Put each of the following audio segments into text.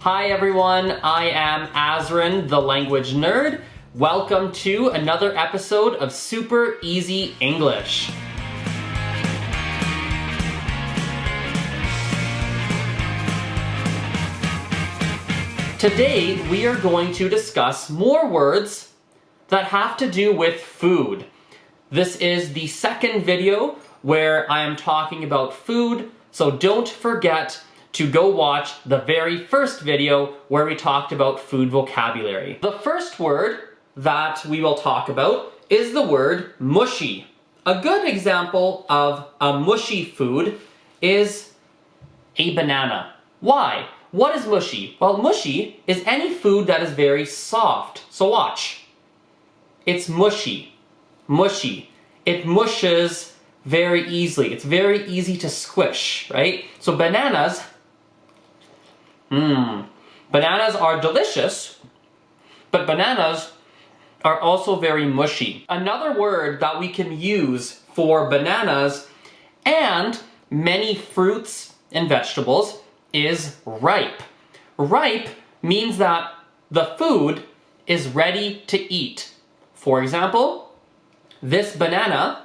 Hi everyone, I am Azren the Language Nerd. Welcome to another episode of Super Easy English. Today we are going to discuss more words that have to do with food. This is the second video where I am talking about food, so don't forget to go watch the very first video where we talked about food vocabulary. The first word that we will talk about is the word mushy. A good example of a mushy food is a banana. Why? What is mushy? Well, mushy is any food that is very soft. So watch. It's mushy. Mushy. It mushes very easily. It's very easy to squish, right? So bananas are delicious, but bananas are also very mushy. Another word that we can use for bananas and many fruits and vegetables is ripe. Ripe means that the food is ready to eat. For example, this banana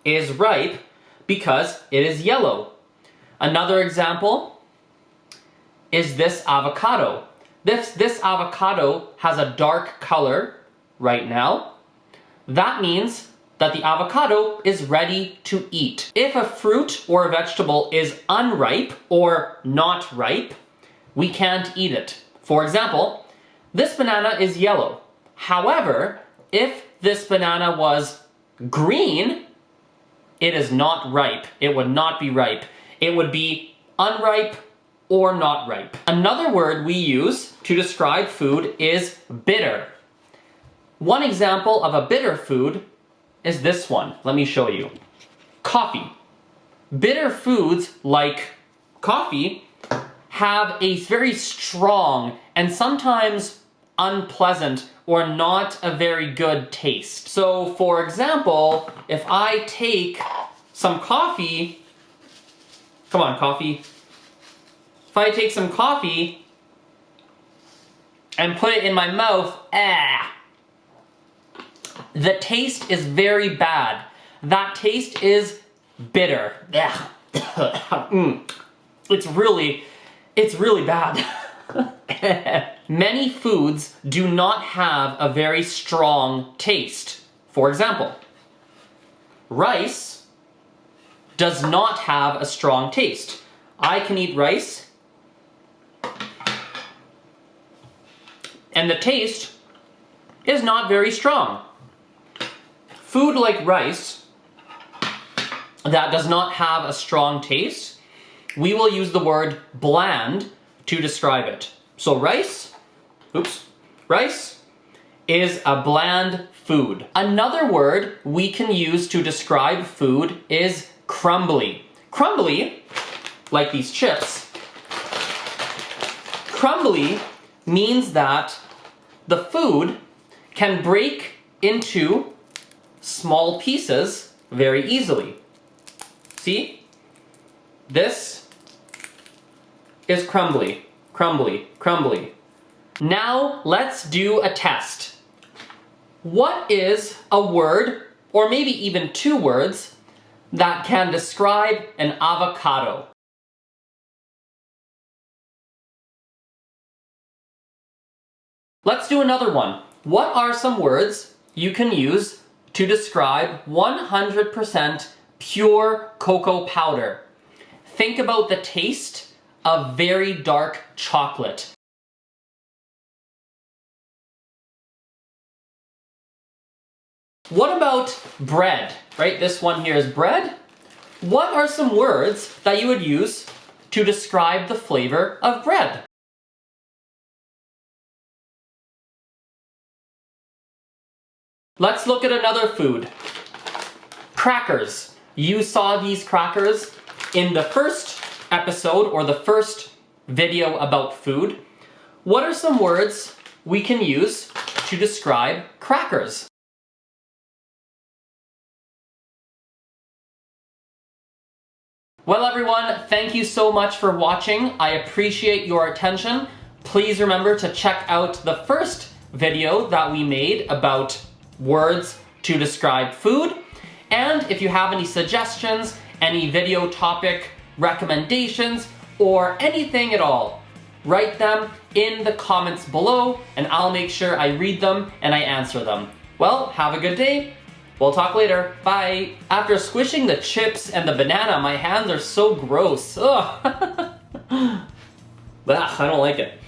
is ripe because it is yellow. Another example is this avocado. This avocado has a dark color right now. That means that the avocado is ready to eat. If a fruit or a vegetable is unripe or not ripe, we can't eat it. For example, this banana is yellow. However, if this banana was green, it is not ripe. It would not be ripe. It would be unripe or not ripe. Another word we use to describe food is bitter. One example of a bitter food is this one. Let me show you. Coffee. Bitter foods like coffee have a very strong and sometimes unpleasant or not a very good taste. So for example, if I take some coffee, come on coffee, if I take some coffee and put it in my mouth, the taste is very bad. That taste is bitter. It's really bad. Many foods do not have a very strong taste. For example, rice does not have a strong taste. I can eat rice and the taste is not very strong. Food like rice that does not have a strong taste, we will use the word bland to describe it. So rice is a bland food. Another word we can use to describe food is crumbly. Crumbly, like these chips, crumbly means that the food can break into small pieces very easily. See? This is crumbly, crumbly, crumbly. Now let's do a test. What is a word, or maybe even two words, that can describe an avocado? Let's do another one. What are some words you can use to describe 100% pure cocoa powder? Think about the taste of very dark chocolate. What about bread? Right, this one here is bread. What are some words that you would use to describe the flavor of bread? Let's look at another food. Crackers. You saw these crackers in the first episode or the first video about food. What are some words we can use to describe crackers? Well everyone, thank you so much for watching. I appreciate your attention. Please remember to check out the first video that we made about words to describe food. And if you have any suggestions, any video topic recommendations, or anything at all, write them in the comments below and I'll make sure I read them and I answer them. Well, have a good day. We'll talk later. Bye. After squishing the chips and the banana, my hands are so gross. Ugh. Ugh, I don't like it.